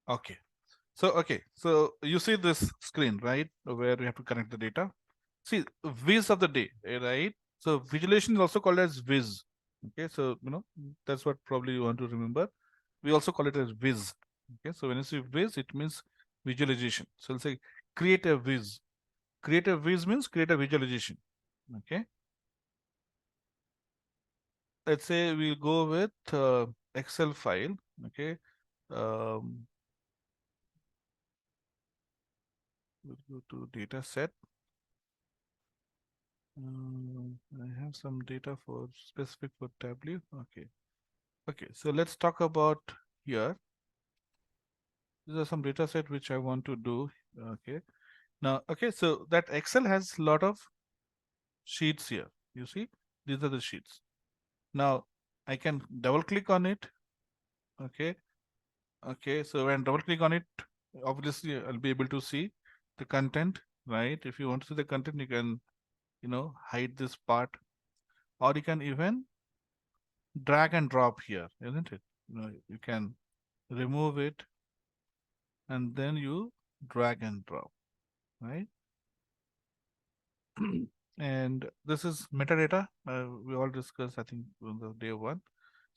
Okay. So you see this screen, right? Where we have to connect the data. See, viz of the day, right? So visualization is also called as viz. Okay, so that's what probably you want to remember. We also call it as viz. Okay, so when you see viz, it means visualization. So let's say create a viz. Create a viz means create a visualization. Okay, let's say we'll go with Excel file. Okay, um, we'll go to data set. I have some data for specific for Tableau. Okay. Okay. So let's talk about here. These are some data set which I want to do. Okay. Now, okay. So that Excel has a lot of sheets here. You see, these are the sheets. Now I can double click on it. Okay. Okay. So when double click on it, obviously I'll be able to see the content, right? If you want to see the content, you can, hide this part, or you can even drag and drop here, isn't it? You can remove it and then you drag and drop, right? And this is metadata. We all discussed, I think, on the day one.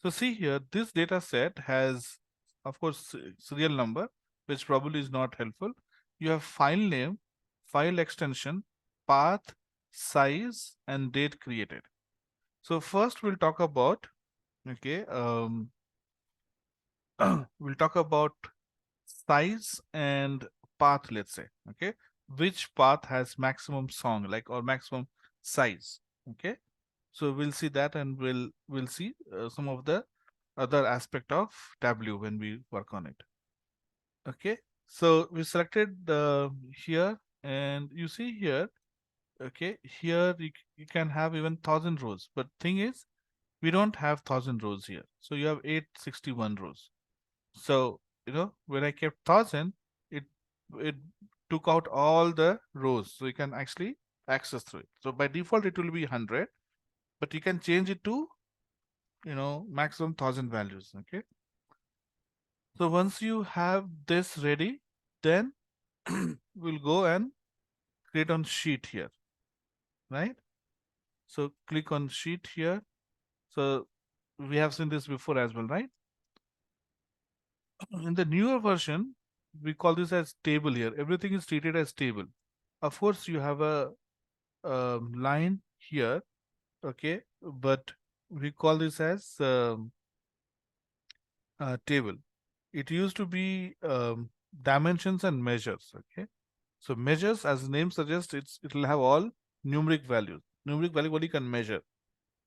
So see here, this data set has, of course, serial number, which probably is not helpful. You have file name, file extension, path, size, and date created. So first we'll talk about, okay, we'll talk about size and path, let's say. Okay, which path has maximum song, like, or maximum size. Okay, so we'll see that, and we'll see some of the other aspect of Tableau when we work on it. Okay, so we selected here, and you see here, okay, here you can have even 1,000 rows, but thing is we don't have 1,000 rows here, so you have 861 rows. So, when I kept 1,000, it it took out all the rows, so you can actually access through it. So by default, it will be 100, but you can change it to, maximum 1,000 values. Okay. So once you have this ready, then we'll go and create on sheet here, right? So click on sheet here. So we have seen this before as well, right? In the newer version, we call this as table here. Everything is treated as table. Of course, you have a line here, okay, but we call this as table. It used to be dimensions and measures, okay. So measures, as the name suggests, it'll have all numeric values. Numeric value what you can measure.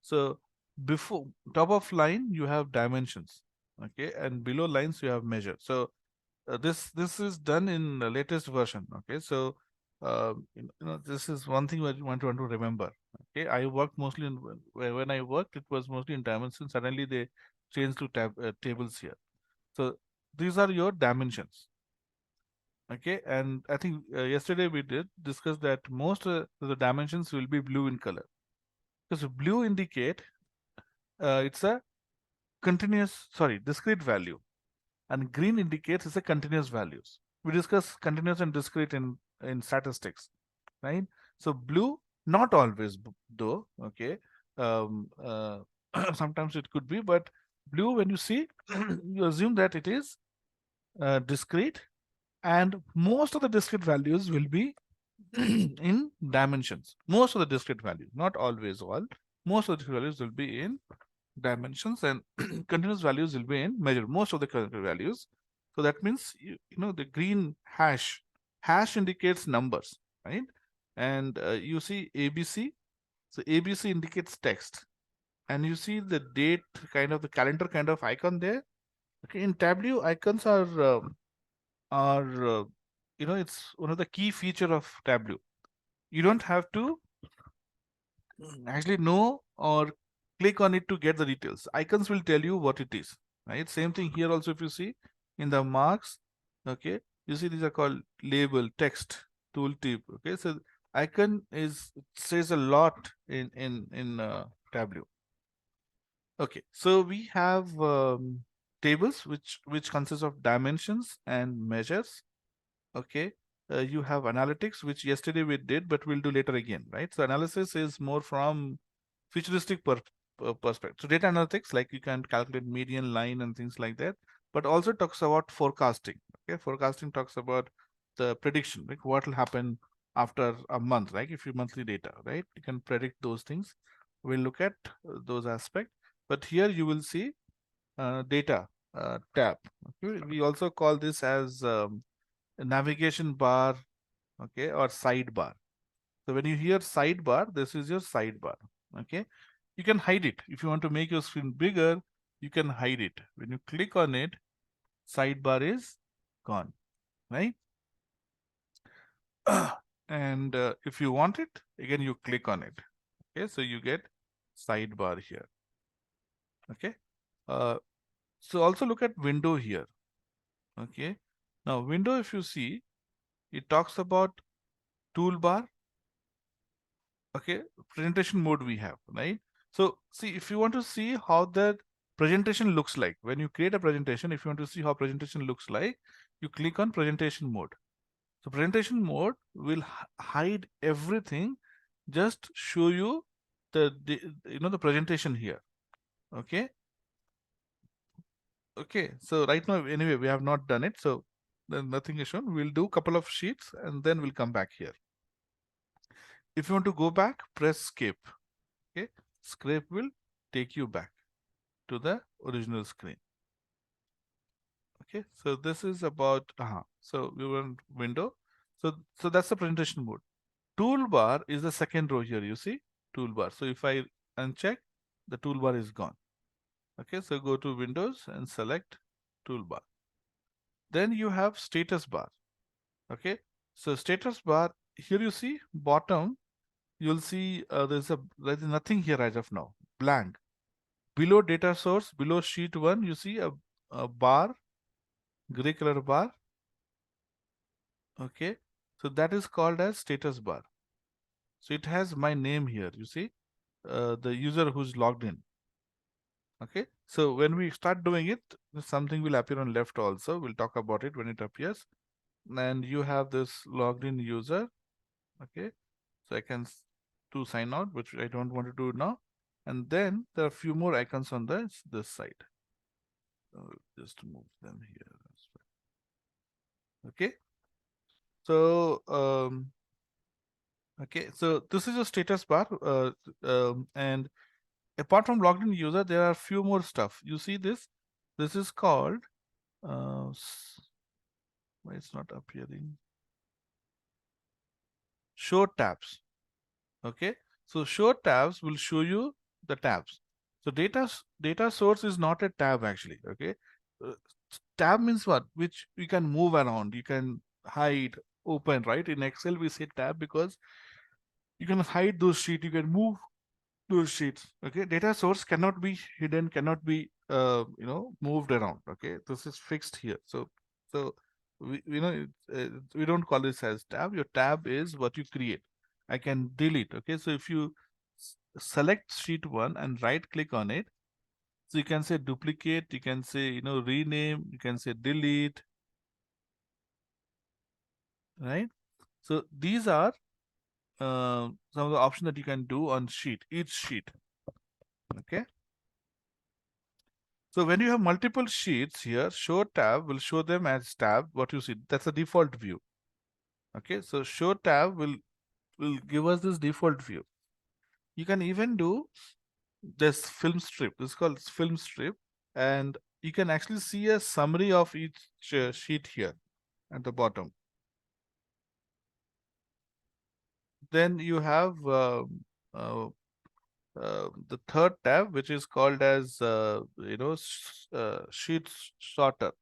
So before top of line you have dimensions, okay, and below lines you have measure. So this is done in the latest version. Okay, so this is one thing that you want to remember. Okay, I worked mostly in when I worked, it was mostly in dimensions. Suddenly they changed to tables here. So these are your dimensions. Okay, and I think yesterday we did discuss that most of the dimensions will be blue in color, because blue indicate it's a continuous, sorry, discrete value, and green indicates it's a continuous values. We discuss continuous and discrete in statistics, right? So blue, not always though, okay. Sometimes it could be, but blue, when you see, you assume that it is discrete, and most of the discrete values will be in dimensions. Most of the discrete values, not always all, most of the discrete values will be in dimensions, and continuous values will be in measure, most of the continuous values. So that means, the green hash indicates numbers, right? And you see ABC, so ABC indicates text, and you see the date, kind of the calendar kind of icon there. Okay, in Tableau, icons are it's one of the key feature of Tableau. You don't have to actually know or click on it to get the details. Icons will tell you what it is, right? Same thing here also. If you see in the marks, okay, you see these are called label, text, tooltip. Okay, so icon is says a lot in Tableau. Okay, so we have tables, which consists of dimensions and measures. Okay. You have analytics, which yesterday we did, but we'll do later again, right? So analysis is more from futuristic perspective. So data analytics, like you can calculate median line and things like that, but also talks about forecasting. Okay, forecasting talks about the prediction, like what will happen after a month, right? If you monthly data, right, you can predict those things. We'll look at those aspects. But here you will see data tab. Okay, we also call this as navigation bar, okay, or sidebar. So when you hear sidebar, this is your sidebar. Okay, you can hide it. If you want to make your screen bigger, you can hide it. When you click on it, sidebar is gone, right? And if you want it, again you click on it. Okay, so you get sidebar here. Okay, uh, so also look at window here. Okay, now window, if you see, it talks about toolbar. Okay, presentation mode we have, right? So see, if you want to see how the presentation looks like when you create a presentation, if you want to see how presentation looks like, you click on presentation mode. So presentation mode will hide everything, just show you the the presentation here. Okay, okay, so right now anyway we have not done it, so then nothing is shown. We'll do a couple of sheets and then we'll come back here. If you want to go back, press escape. Okay, escape will take you back to the original screen. Okay, so this is about so we were in window. So that's the presentation mode. Toolbar is the second row here. You see toolbar. So if I uncheck, the toolbar is gone. Okay, so go to Windows and select toolbar. Then you have status bar. Okay, so status bar here, you see bottom. You'll see there's nothing here as of now. Blank. Below data source, below sheet 1, you see a bar, gray color bar. Okay, so that is called as status bar. So it has my name here, you see, the user who's logged in. Okay, so when we start doing it, something will appear on left also. We'll talk about it when it appears. And you have this logged in user. Okay, so I can do sign out, which I don't want to do now. And then there are a few more icons on this side. Just move them here as well. Okay, so okay, so this is a status bar, and apart from logged in user, there are few more stuff. You see this? This is called why it's not appearing? Show tabs. Okay, so show tabs will show you the tabs. So data source is not a tab actually. Okay, uh, tab means what? Which you can move around, you can hide, open. Right? In Excel, we say tab because you can hide those sheets, you can move those sheets. Okay, data source cannot be hidden, cannot be moved around. Okay, this is fixed here. So we don't call this as tab. Your tab is what you create. I can delete. Okay, so if you select sheet 1 and right click on it, so you can say duplicate, you can say rename, you can say delete, right? So these are some of the options that you can do on each sheet. Okay, so when you have multiple sheets here, show tab will show them as tab. What you see, that's the default view. Okay, so show tab will give us this default view. You can even do this film strip. This is called film strip, and you can actually see a summary of each sheet here at the bottom. Then you have uh, the third tab, which is called as sheet sorter.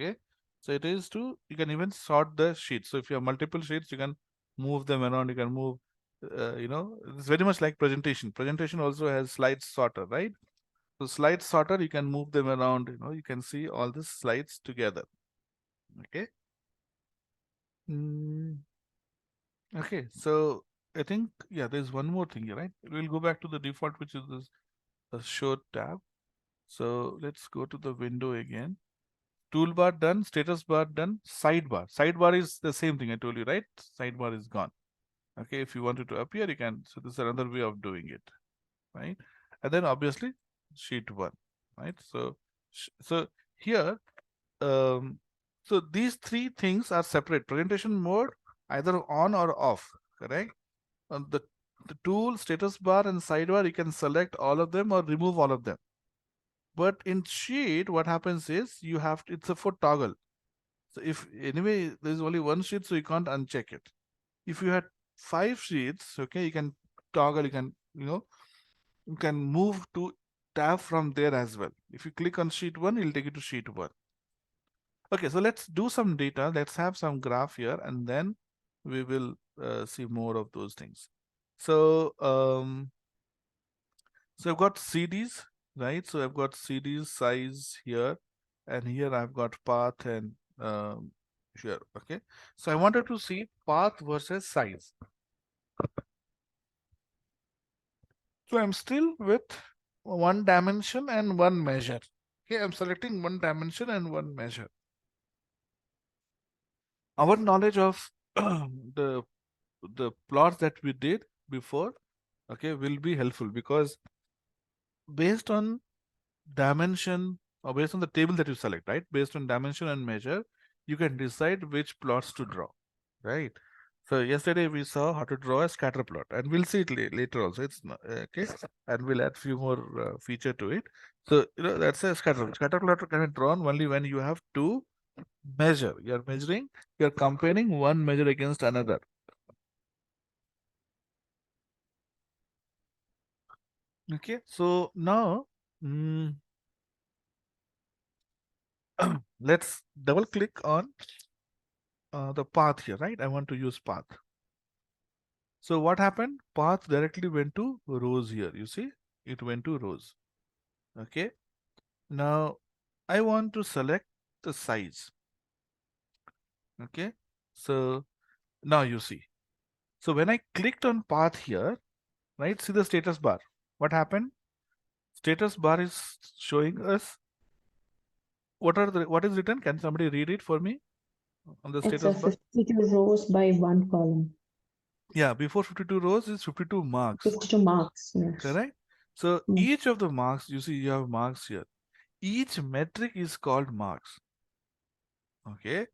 Okay, so it is to, you can even sort the sheets. So if you have multiple sheets, you can move them around, you can move it's very much like presentation also has slide sorter, right? So slide sorter, you can move them around, you can see all the slides together. Okay. mm, okay, so I think, yeah, there's one more thing here, right? We'll go back to the default, which is this show tab. So let's go to the window again. Toolbar done, status bar done, sidebar. Sidebar is the same thing I told you, right? Sidebar is gone. Okay, if you want it to appear, you can. So this is another way of doing it, right? And then obviously sheet one, right? So here, um, so these three things are separate. Presentation mode either on or off, correct? The tool, status bar, and sidebar, you can select all of them or remove all of them. But in sheet, what happens is you have to, it's a for toggle. So if anyway there's only one sheet, so you can't uncheck it. If you had 5 sheets, okay, you can toggle, you can move to tab from there as well. If you click on sheet one, it'll take you to sheet one. Okay, so let's do some data. Let's have some graph here, and then we will see more of those things. So I've got CDs, right? So I've got CDs size here, and here I've got path and here. Okay, so I wanted to see path versus size. So I'm still with one dimension and one measure. Okay, I'm selecting one dimension and one measure. Our knowledge of the plots that we did before, okay, will be helpful because based on dimension or based on the table that you select, right? Based on dimension and measure, you can decide which plots to draw, right? So yesterday we saw how to draw a scatter plot, and we'll see it later also. It's not, okay, and we'll add few more feature to it. So that's a scatter plot can be drawn only when you have to measure. You're measuring, you're comparing one measure against another. Okay, so now let's double click on the path here, right? I want to use path. So what happened? Path directly went to rows here. You see, it went to rows. Okay. Now I want to select the size. Okay. So now you see. So when I clicked on path here, right? See the status bar. What happened? Status bar is showing us what is written. Can somebody read it for me on the It's a status bar? 52 rows by one column. Yeah, before 52 rows is 52 marks. 52 marks, yes. Correct? So Mm. each of the marks, you see, you have marks here. Each metric is called marks. Okay.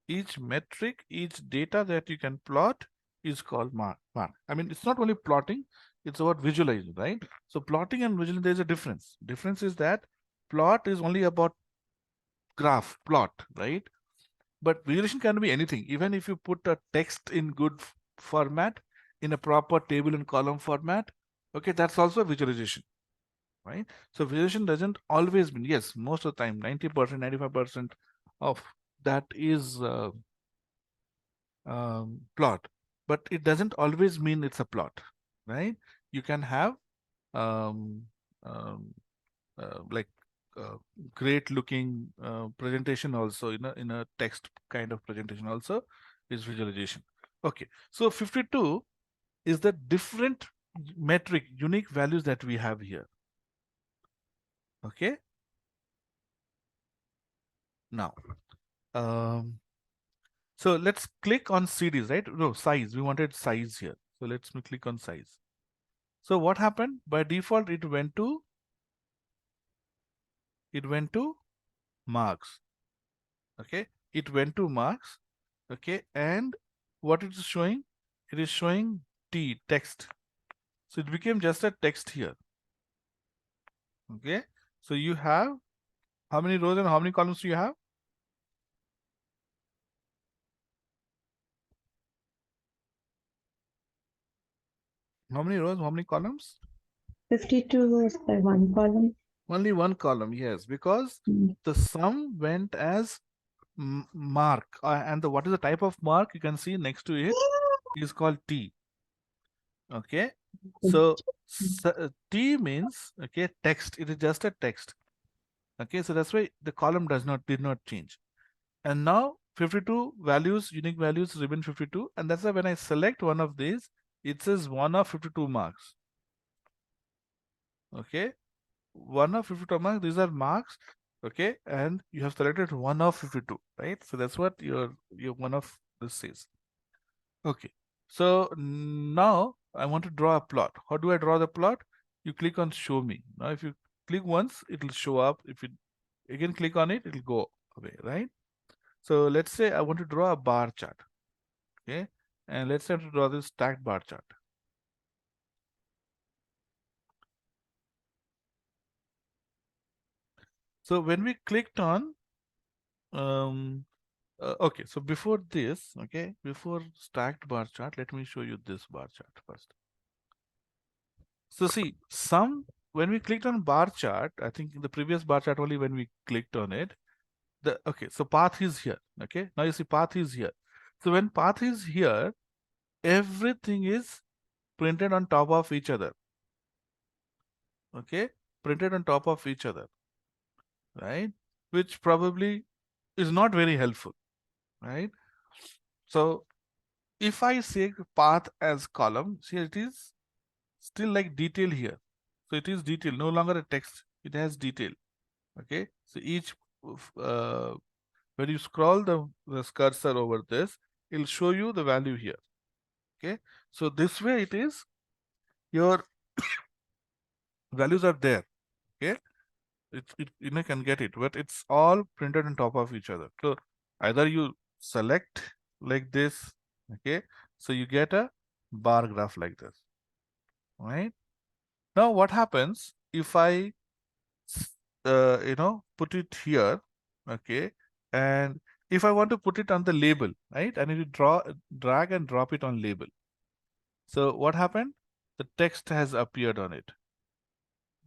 Each metric, each data that you can plot is called mark. I mean, it's not only plotting, it's about visualizing, right? So plotting and visualizing, there's a difference. Difference is that plot is only about graph, plot, right? But visualization can be anything. Even if you put a text in good format, in a proper table and column format, okay, that's also a visualization, right? So visualization doesn't always mean, yes, most of the time, 90%, 95% of that is plot, but it doesn't always mean it's a plot, right? You can have um, um, like uh, great looking presentation also in a text kind of presentation also is visualization. Okay, so 52 is the different metric unique values that we have here. Okay, now um, so let's click on CDs, right? No, size. We wanted size here. So let's me click on size. So what happened? By default, it went to marks. Okay, it went to marks. Okay, and what it is showing? It is showing text. So it became just a text here. Okay, so you have how many rows and how many columns do you have? How many rows? How many columns? 52 rows by one column. Only one column, yes, because Mm. the sum went as mark, and what is the type of mark you can see next to it is called T. Okay, so T means, okay, text. It is just a text. Okay, so that's why the column did not change. And now 52 values, unique values remain 52, and that's why when I select one of these, it says one of 52 marks. Okay, 1 of 52 marks, these are marks, okay, and you have selected 1 of 52, right? So that's what your 1 of this says. Okay, so now I want to draw a plot. How do I draw the plot? You click on show me. Now if you click once, it will show up. If you again click on it, it will go away, right? So let's say I want to draw a bar chart, okay, and let's say I want to draw this stacked bar chart. So when we clicked on um, okay, so before this, okay, before stacked bar chart, let me show you this bar chart first. So see, when we clicked on bar chart, I think in the previous bar chart only when we clicked on it, okay, so path is here. Okay, now you see path is here. So when path is here, everything is printed on top of each other. Okay, printed on top of each other, right? Which probably is not very helpful, right? So if I say path as column, see it is still like detail here. So it is detail, no longer a text. It has detail. Okay. So each when you scroll the cursor over this, it'll show you the value here. Okay. So this way it is your values are there. Okay. It you know can get it, but it's all printed on top of each other. So either you select like this, okay. So you get a bar graph like this, right? Now what happens if I put it here, okay, and if I want to put it on the label, right, I need to drag and drop it on label. So what happened? The text has appeared on it.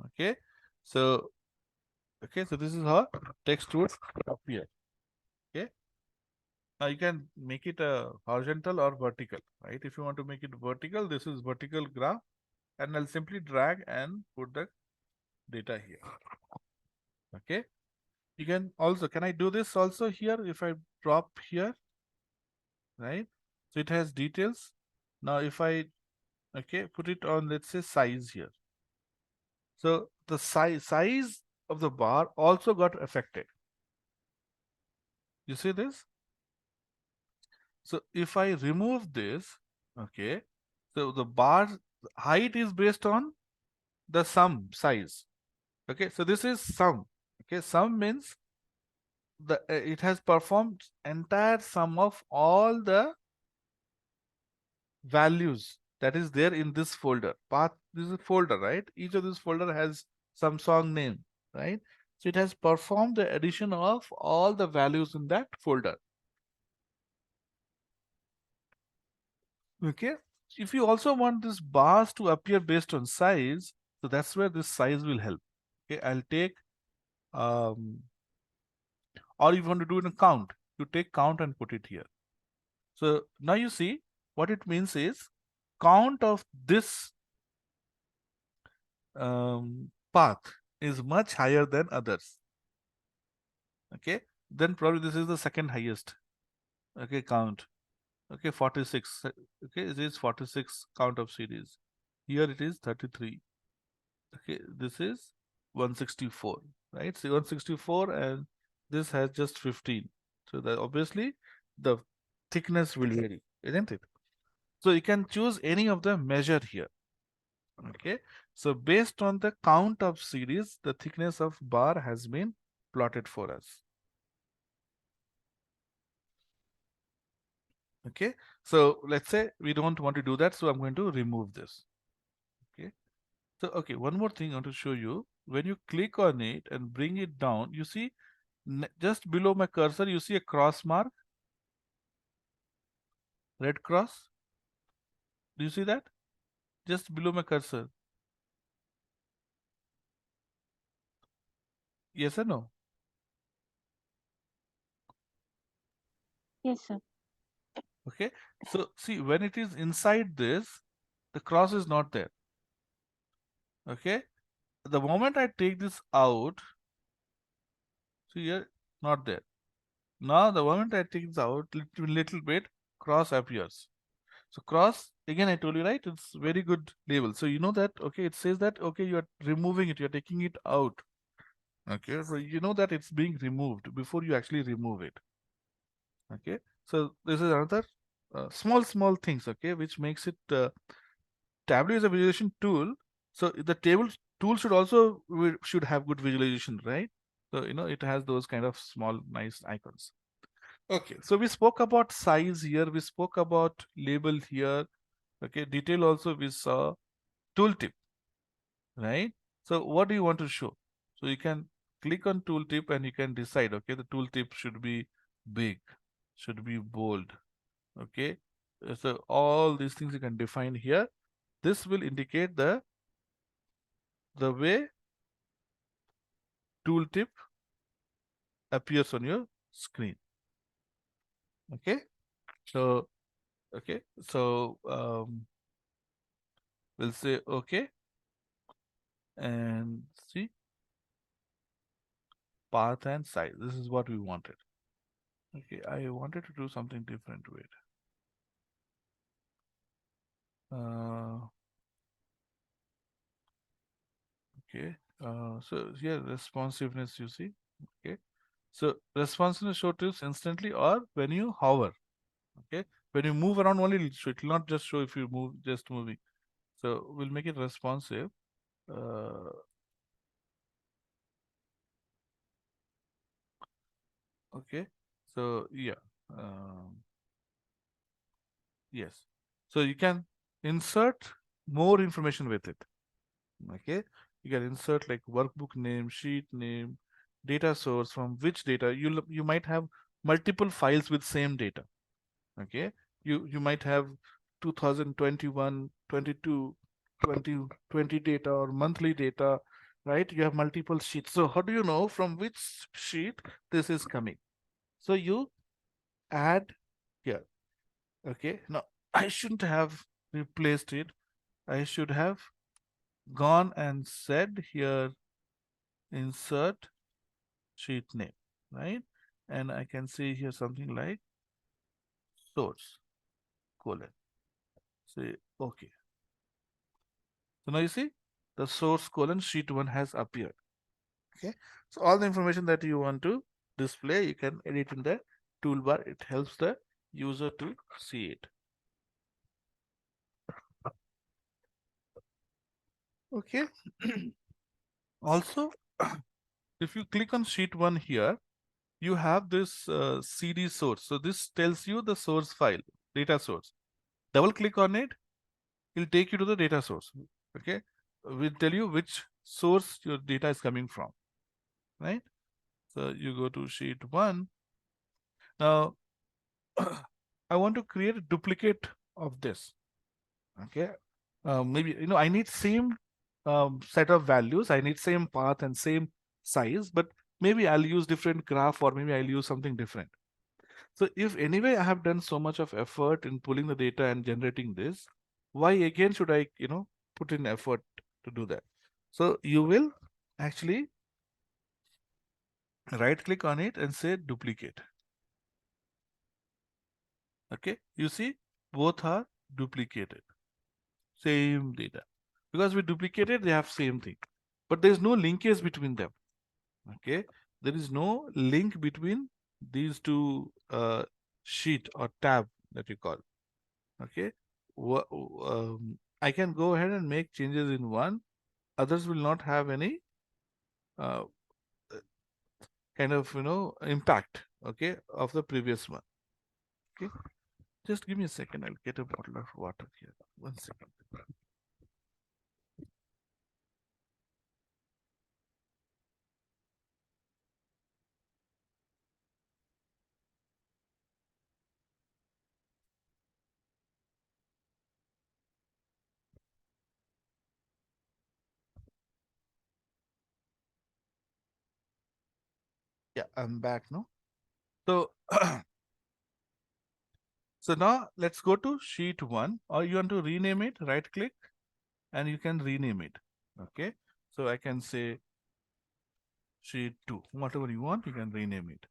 Okay, so so this is how text would appear. Okay, now you can make it a horizontal or vertical, right? If you want to make it vertical, this is vertical graph, and I'll simply drag and put the data here. Okay, you can also, can I do this also here if I drop here, right? So it has details. Now if I, okay, put it on, let's say size here. So the size of the bar also got affected. You see this? So if I remove this, okay, so the bar height is based on the sum size. Okay, so this is sum. Okay, sum means it has performed entire sum of all the values that is there in this folder. Path, this is a folder, right? Each of this folder has some song name, right? So it has performed the addition of all the values in that folder. Okay. If you also want this bars to appear based on size, so that's where this size will help. Okay, I'll take or if you want to do it in count, you take count and put it here. So now you see what it means is count of this path is much higher than others. Okay, then probably this is the second highest. Okay, count. Okay, 46. Okay, it is 46 count of series. Here it is 33. Okay, this is 164, right? So 164 and this has just 15. So that obviously the thickness will vary, isn't it? So you can choose any of the measure here. Okay, so based on the count of series, the thickness of bar has been plotted for us. Okay, so let's say we don't want to do that, so I'm going to remove this. Okay, so okay, one more thing I want to show you. When you click on it and bring it down, you see just below my cursor, you see a cross mark, red cross. Do you see that? Just below my cursor. Yes or no? Yes, sir. Okay, so see when it is inside this, the cross is not there. Okay, the moment I take this out, see here, not there. Now the moment I take this out, little bit, cross appears. So cross Again, I told you, right? It's very good label. So you know that, okay, it says that, okay, you're removing it, you're taking it out. Okay, so you know that it's being removed before you actually remove it. Okay, so this is another small things, okay, which makes it Tableau is a visualization tool. So the table tool should also should have good visualization, right? So it has those kind of small nice icons. Okay, so we spoke about size here, we spoke about label here. Okay, detail also we saw, tooltip, right? So what do you want to show? So you can click on tooltip and you can decide, okay, the tooltip should be big, should be bold. Okay, so all these things you can define here. This will indicate the way tooltip appears on your screen. Okay, so okay, so we'll say okay and see path and size. This is what we wanted. Okay, I wanted to do something different. Wait. Uh, okay. So here responsiveness you see. Okay. So responsiveness show tips instantly or when you hover. Okay. When you move around only it'll show. It will not just show if you move just moving. So we'll make it responsive. Uh, okay. So yeah. Um, yes. So you can insert more information with it. Okay. You can insert like workbook name, sheet name, data source, from which data you might have multiple files with same data. Okay. You might have 2021, 22, 2020 data or monthly data, right? You have multiple sheets. So how do you know from which sheet this is coming? So you add here. Okay. Now I shouldn't have replaced it. I should have gone and said here insert sheet name, right? And I can see here something like source colon. Say okay. So now you see the source colon sheet one has appeared. Okay. So all the information that you want to display, you can edit in the toolbar. It helps the user to see it. Okay. Also, if you click on sheet one here, you have this CD source. So this tells you the source file, data source. Double click on it, it'll take you to the data source. Okay. We'll tell you which source your data is coming from, right? So you go to sheet one. Now, I want to create a duplicate of this. Okay. Maybe, I need same set of values. I need same path and same size, but maybe I'll use different graph or maybe I'll use something different. So if anyway I have done so much of effort in pulling the data and generating this, why again should I, put in effort to do that? So you will actually right click on it and say duplicate. Okay. You see both are duplicated. Same data. Because we duplicated, they have same thing. But there is no linkage between them. Okay. There is no link between these two sheet or tab that you call. Okay. I can go ahead and make changes in one. Others will not have any uh, kind of impact. Okay, of the previous one. Okay. Just give me a second. I'll get a bottle of water here. 1 second. Yeah, I'm back now. So so now let's go to sheet one, or you want to rename it, right click and you can rename it. Okay. So I can say sheet two, whatever you want, you can rename it.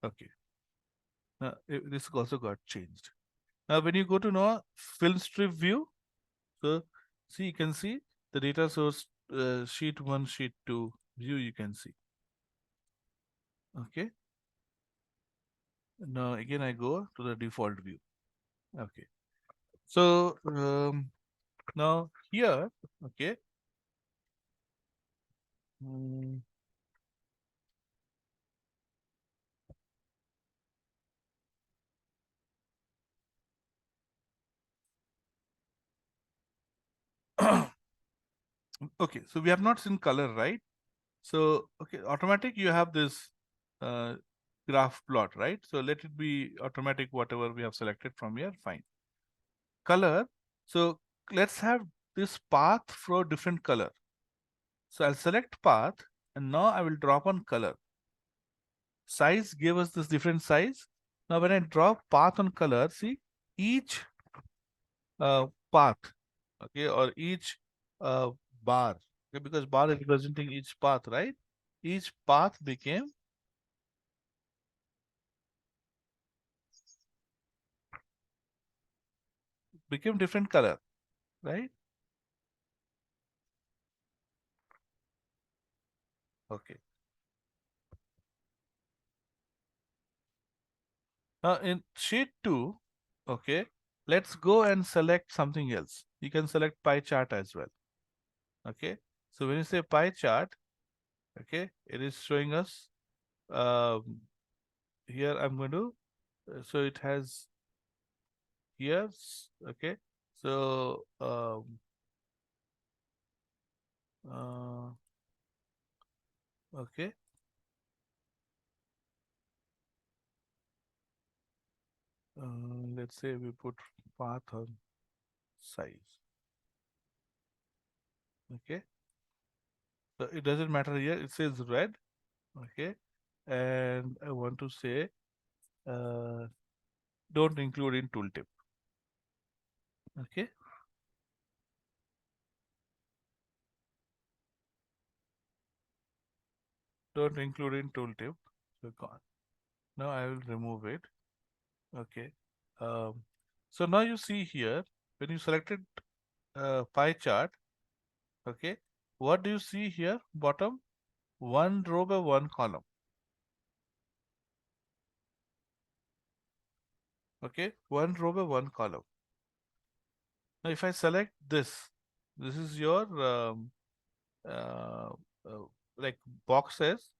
Okay. Now this also got changed. Now, when you go to now film strip view, so see, you can see the data source sheet 1, sheet 2 view you can see. Okay. Now again I go to the default view. Okay. So now here, okay. mm, okay, so we have not seen color, right? So okay, automatic you have this uh, graph plot, right? So let it be automatic, whatever we have selected from here, fine. Color, so let's have this path for different color. So I'll select path and now I will drop on color. Size gave us this different size. Now when I drop path on color, see each path, okay, or each uh, bar, okay, because bar is representing each path, right? Each path became different color, right? Okay. Now in sheet 2, okay, let's go and select something else. You can select pie chart as well. Okay. So when you say pie chart, okay, it is showing us um, here I'm going to, so it has here, okay. So uh, okay. Let's say we put path on size. Okay. So it doesn't matter here. It says red. Okay. And I want to say uh, don't include in tooltip. Okay. Don't include in tooltip. So gone. Now I will remove it. Okay. Um, so now you see here when you selected pie chart. Okay. What do you see here? Bottom, one row by one column. Okay. One row by one column. Now, if I select this is your uh, uh, like boxes,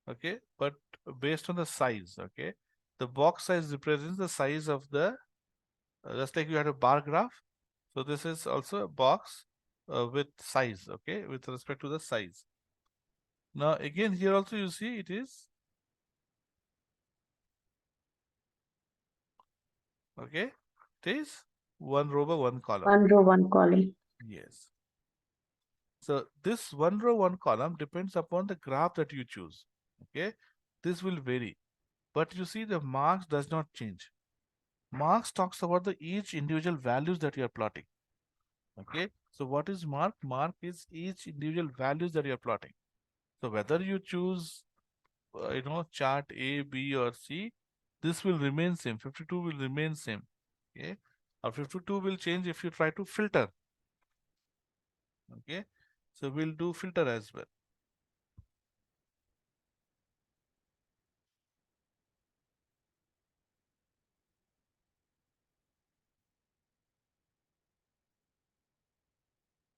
okay, but based on the size, okay. The box size represents the size of the, just like you had a bar graph. So this is also a box with size, okay, with respect to the size. Now, again, here also you see it is, okay, it is one row by one column. One row, one column. Yes. So this one row, one column depends upon the graph that you choose. Okay, this will vary, but you see the marks does not change. Marks talks about the each individual values that you are plotting. Okay, so what is mark? Mark is each individual values that you are plotting. So whether you choose, chart A, B, or C, this will remain same. 52 will remain same. Okay, or 52 will change if you try to filter. Okay, so we'll do filter as well.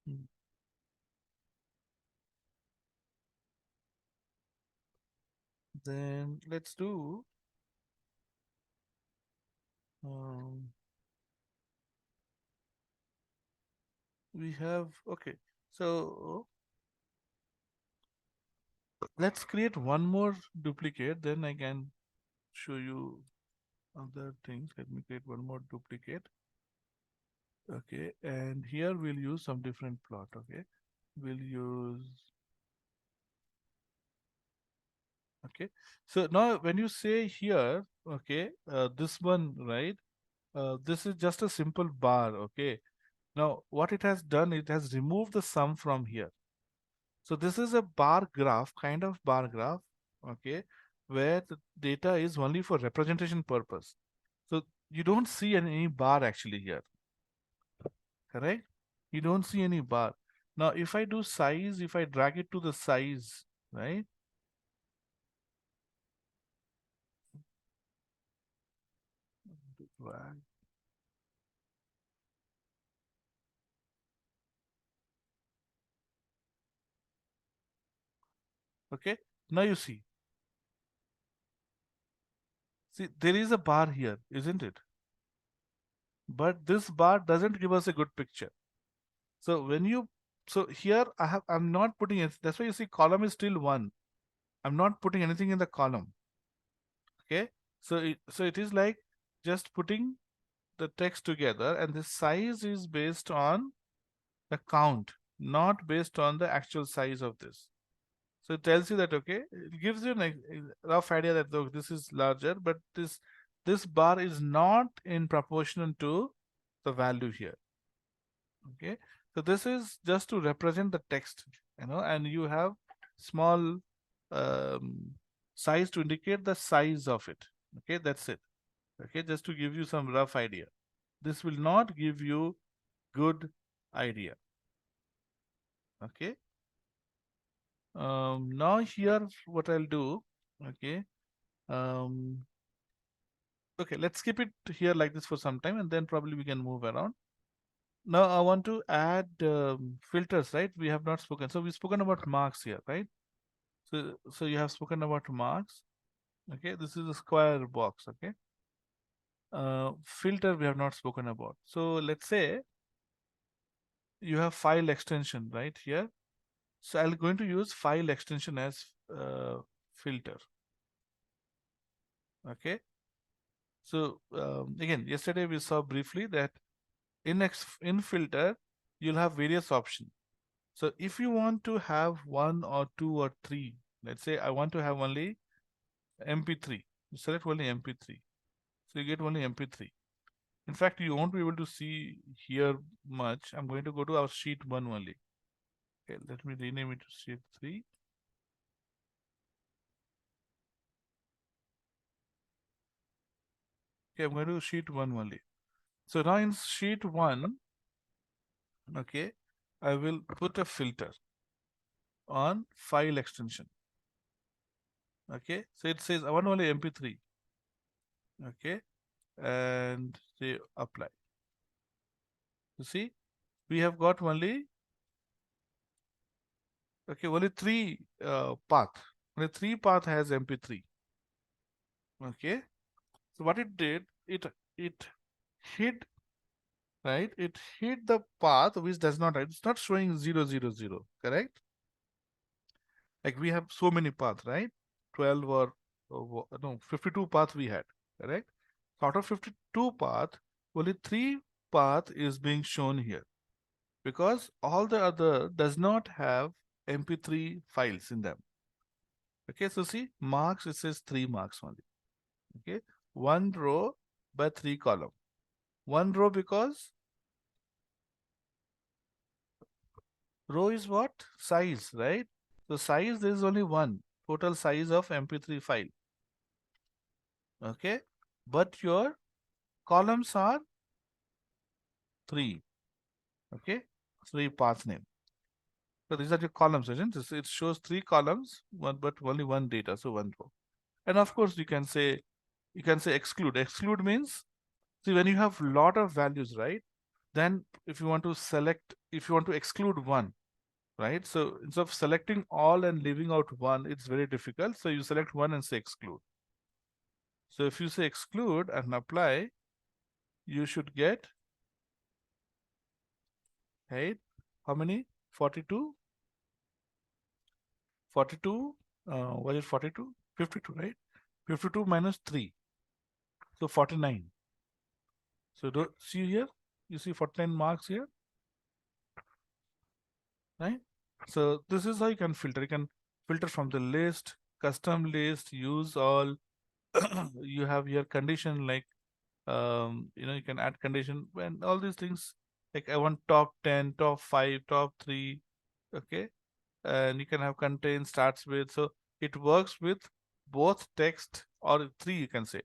Hmm. Then let's do um, we have, okay, so let's create one more duplicate, then I can show you other things. Let me create one more duplicate. Okay, and here we'll use some different plot. Okay, we'll use, okay, so now when you say here, okay, this one, right, this is just a simple bar. Okay, now what it has done, it has removed the sum from here. So this is a bar graph, kind of bar graph, okay, where the data is only for representation purpose. So you don't see any bar actually here, correct? You don't see any bar. Now, if I do size, if I drag it to the size, right? Drag. Okay. Now you see, there is a bar here, isn't it? But this bar doesn't give us a good picture. So when you, so here I'm not putting it. That's why you see column is still one. I'm not putting anything in the column. Okay. So it is like just putting the text together, and the size is based on the count, not based on the actual size of this. So it tells you that, okay, it gives you a rough idea that look, this is larger, but this bar is not in proportion to the value here. Okay, so this is just to represent the text, and you have small um, size to indicate the size of it. Okay, that's it. Okay, just to give you some rough idea. This will not give you good idea. Okay. Now here what I'll do, okay, um, okay, let's keep it here like this for some time, and then probably we can move around. Now I want to add filters, right? We have not spoken. So we've spoken about marks here, right? So you have spoken about marks. Okay, this is a square box. Okay, filter we have not spoken about. So let's say you have file extension right here. So I'm going to use file extension as filter. Okay. So again, yesterday we saw briefly that in filter you'll have various options. So if you want to have one or two or three, let's say I want to have only MP3, you select only MP3. So you get only MP3. In fact, you won't be able to see here much. I'm going to go to our sheet 1 only. Okay, let me rename it to sheet 3. Okay, I'm going to sheet 1 only. So now in sheet 1, okay, I will put a filter on file extension. Okay, so it says I want only MP3. Okay, and say apply. You see, we have got only, okay, only three path. Only three path has MP3. Okay, so what it did, it hid, right? It hid the path which does not. It's not showing 000. Correct? Like we have so many paths, right? 12 or no 52 paths we had. Correct? So out of 52 path, only three path is being shown here, because all the other does not have MP3 files in them. Okay, so see, marks, it says 3 marks only. Okay, one row by 3 column. One row because row is what? Size, right? So size, there is only one total size of MP3 file. Okay, but your columns are 3. Okay, 3 path name. So these are your columns, isn't it? It shows 3 columns, one but only one data, so one row. And of course, you can say exclude. Exclude means, see, when you have lot of values, right? Then if you want to select, if you want to exclude one, right? So instead of selecting all and leaving out one, it's very difficult. So you select one and say exclude. So if you say exclude and apply, you should get, right? How many? 42? 42? Was it 42? 52, right? 52 minus 3. So 49. So do see here, you see 49 marks here, right? So this is how you can filter. You can filter from the list, custom list, use all. You have your condition like, you can add condition when all these things, like I want top 10, top 5, top 3. Okay, and you can have contain starts with. So it works with both text or three, you can say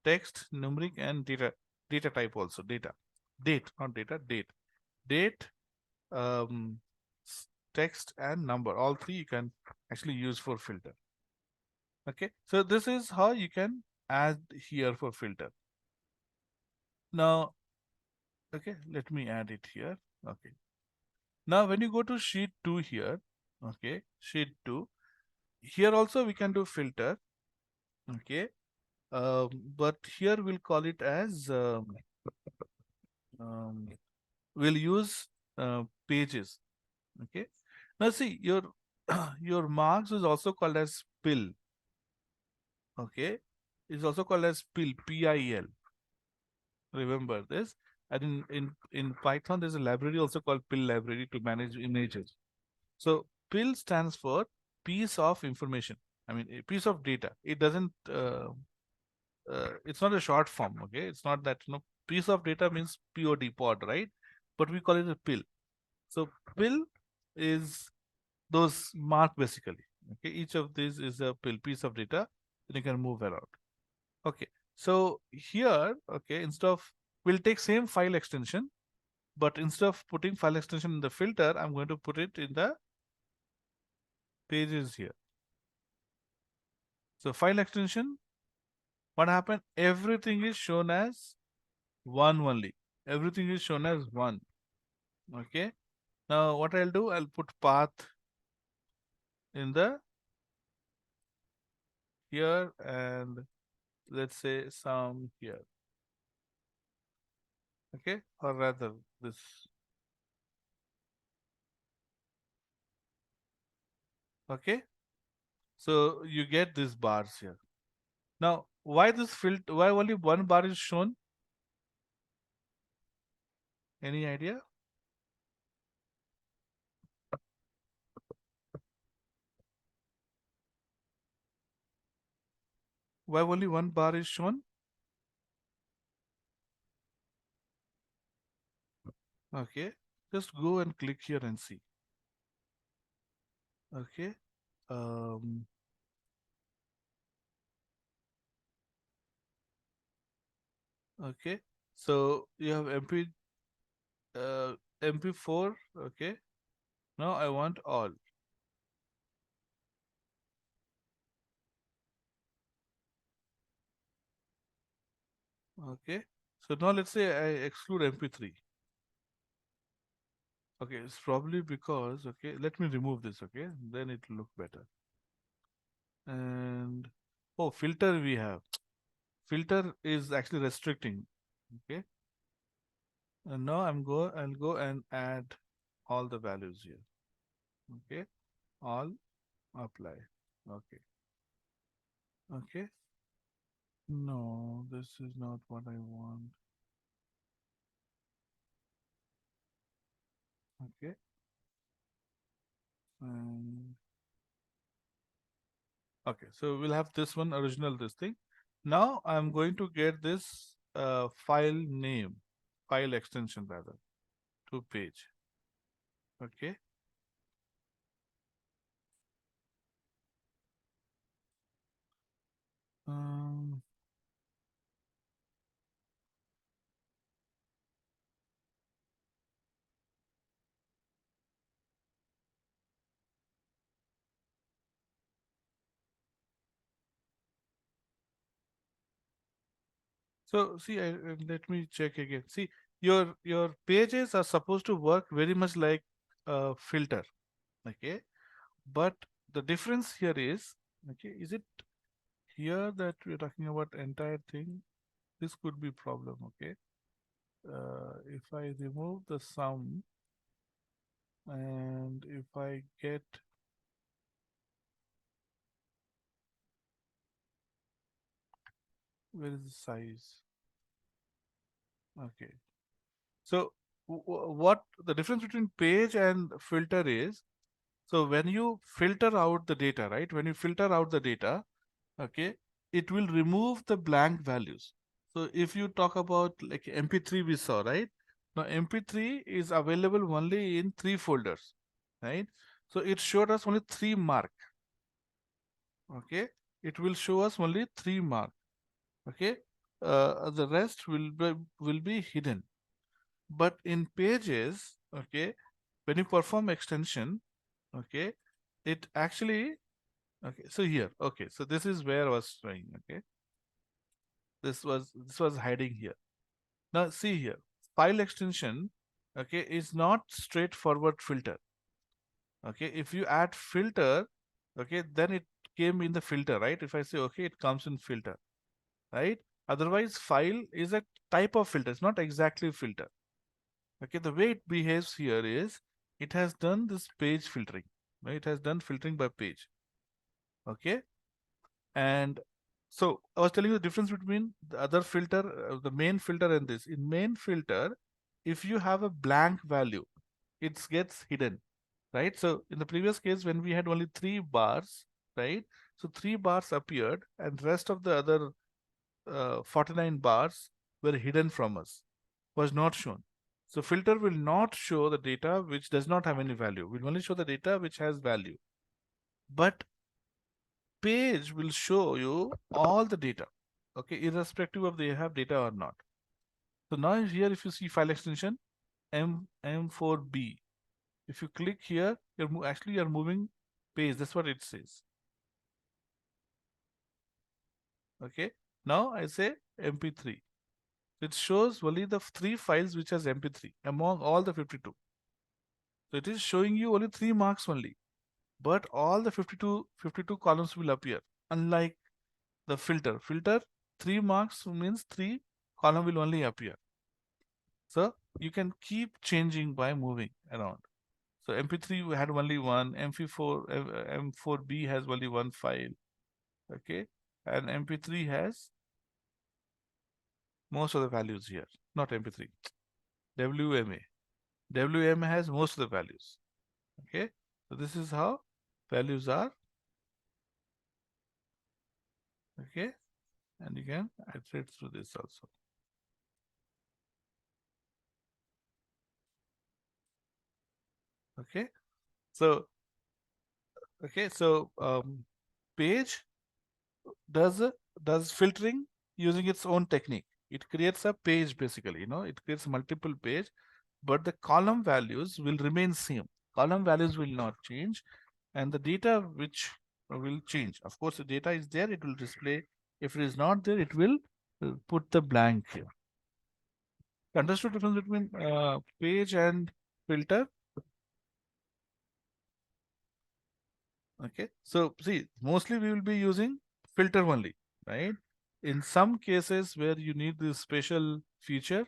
text, numeric, and data. data type also, date, not data, date, um, text and number. All three you can actually use for filter. Okay, so this is how you can add here for filter. Now, okay, let me add it here. Okay, now when you go to sheet 2 here, okay, sheet 2, here also we can do filter. Okay, but here we'll call it as um, we'll use pages. Okay, now see your your marks is also called as pill. Okay, it's also called as pill, PIL. Remember this. And in Python, there's a library also called pill library to manage images. So pill stands for piece of information. I mean, a piece of data. It doesn't. It's not a short form. Okay, it's not that piece of data means pod, right? But we call it a pill. So pill is those mark basically. Okay, each of these is a pill piece of data. Then you can move around. Okay, so here, okay, instead of we'll take same file extension, but instead of putting file extension in the filter, I'm going to put it in the pages here. So file extension, what happened? Everything is shown as one only. Everything is shown as one. Okay. Now what I'll do, I'll put path in the here and let's say some here. Okay, or rather this. Okay, so you get these bars here. Now, why this filter? Why only one bar is shown? Any idea? Why only one bar is shown? Okay, just go and click here and see. Okay, um, okay. So you have MP4. Okay, now I want all. Okay, so now let's say I exclude MP3. Okay, it's probably because, okay, let me remove this, okay, then it will look better. And oh, filter we have. Filter is actually restricting. Okay, and now I'll go and add all the values here. Okay, all apply. Okay, okay. No, this is not what I want. Okay, and okay, so we'll have this one original this thing. Now I'm going to get this file name, file extension rather, to page. Okay. Um, so see, let me check again. See, your pages are supposed to work very much like a filter. Okay, but the difference here is, okay, is it here that we're talking about entire thing? This could be problem. Okay, if I remove the sum and if I get where is the size? Okay, so what the difference between page and filter is? So when you filter out the data, right? When you filter out the data, okay, it will remove the blank values. So if you talk about like MP3 we saw, right? Now MP3 is available only in 3 folders, right? So it showed us only 3 mark. Okay, it will show us only 3 mark. Okay, the rest will be hidden. But in pages, okay, when you perform extension, okay, it actually, okay, so here, okay, so this is where I was showing, okay, this was hiding here. Now see here, file extension, okay, is not straightforward filter. Okay, if you add filter, okay, then it came in the filter, right? If I say okay, it comes in filter, right? Otherwise, file is a type of filter. It's not exactly filter. Okay, the way it behaves here is it has done this page filtering. Right? It has done filtering by page. Okay, and so I was telling you the difference between the other filter, the main filter, and this. In main filter, if you have a blank value, it gets hidden, right? So in the previous case, when we had only 3 bars, right? So 3 bars appeared, and rest of the other 49 bars were hidden from us, was not shown. So filter will not show the data which does not have any value. Will only show the data which has value. But page will show you all the data, okay, irrespective of they have data or not. So now here, if you see file extension M4B, if you click here, actually you're moving page. That's what it says. Okay. Now I say MP3. It shows only the 3 files which has MP3 among all the 52. So it is showing you only 3 marks only, but all the 52 columns will appear. Unlike the filter 3 marks means 3 column will only appear. So you can keep changing by moving around. So MP3 had only one, M4B has only one file, okay, and MP3 has most of the values here, not MP3, WMA. WMA has most of the values, okay. So this is how values are, okay, and you can iterate through this also, okay. So okay, so page does does filtering using its own technique. It creates a page basically, it creates multiple page, but the column values will remain same. Column values will not change, and the data which will change. Of course, the data is there, it will display. If it is not there, it will put the blank here. Understood the difference between page and filter? Okay, so see, mostly we will be using filter only, right? In some cases where you need this special feature,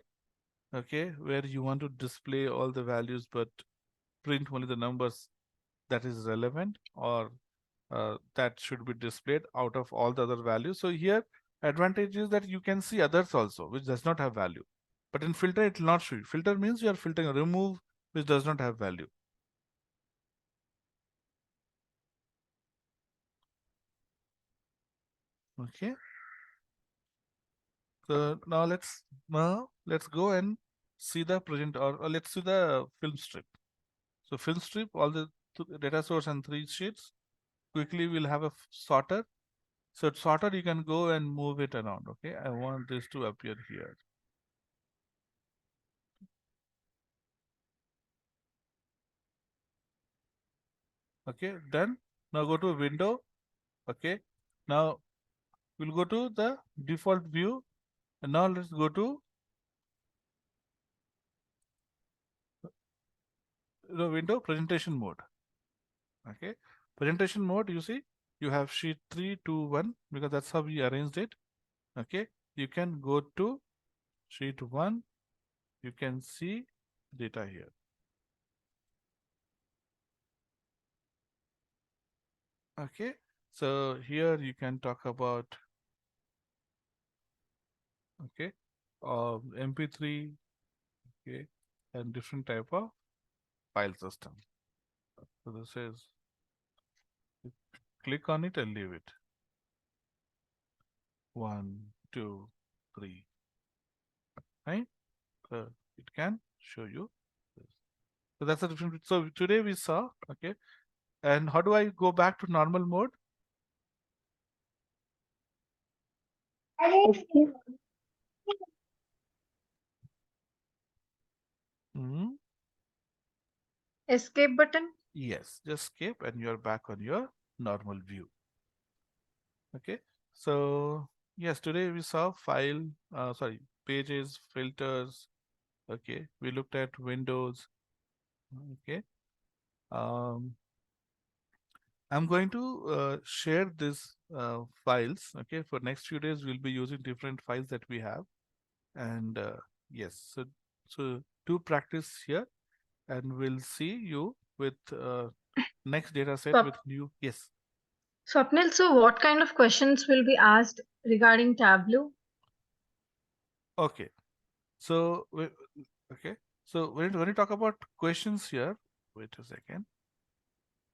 okay, where you want to display all the values but print only the numbers that is relevant, or that should be displayed out of all the other values. So here, advantage is that you can see others also, which does not have value. But in filter, it will not show you. Filter means you are filtering, remove, which does not have value. Okay. So now let's go and see the present, or let's see the film strip. So film strip, all the data source and 3 sheets. Quickly, we'll have a sorter. So sorter, you can go and move it around. Okay, I want this to appear here. Okay, done. Now go to window. Okay, now we'll go to the default view, and now let's go to the window presentation mode. Okay, presentation mode, you see, you have sheet 3, 2, 1, because that's how we arranged it. Okay, you can go to sheet 1, you can see data here. Okay, so here you can talk about, okay, MP3, okay, and different type of file system. So this is, click on it and leave it. 1, 2, 3, right? So it can show you this. So that's a different. So today we saw, okay. And how do I go back to normal mode? Okay. Hmm. Escape button. Yes, just skip and you're back on your normal view. Okay. So yes, today we saw pages, filters. Okay. We looked at windows. Okay. Um, I'm going to share this files. Okay. For next few days, we'll be using different files that we have. And yes, so do practice here, and we'll see you with next data set with Swap- new. Yes. Swapnil, so what kind of questions will be asked regarding Tableau? Okay. So okay. So when you talk about questions here, wait a second.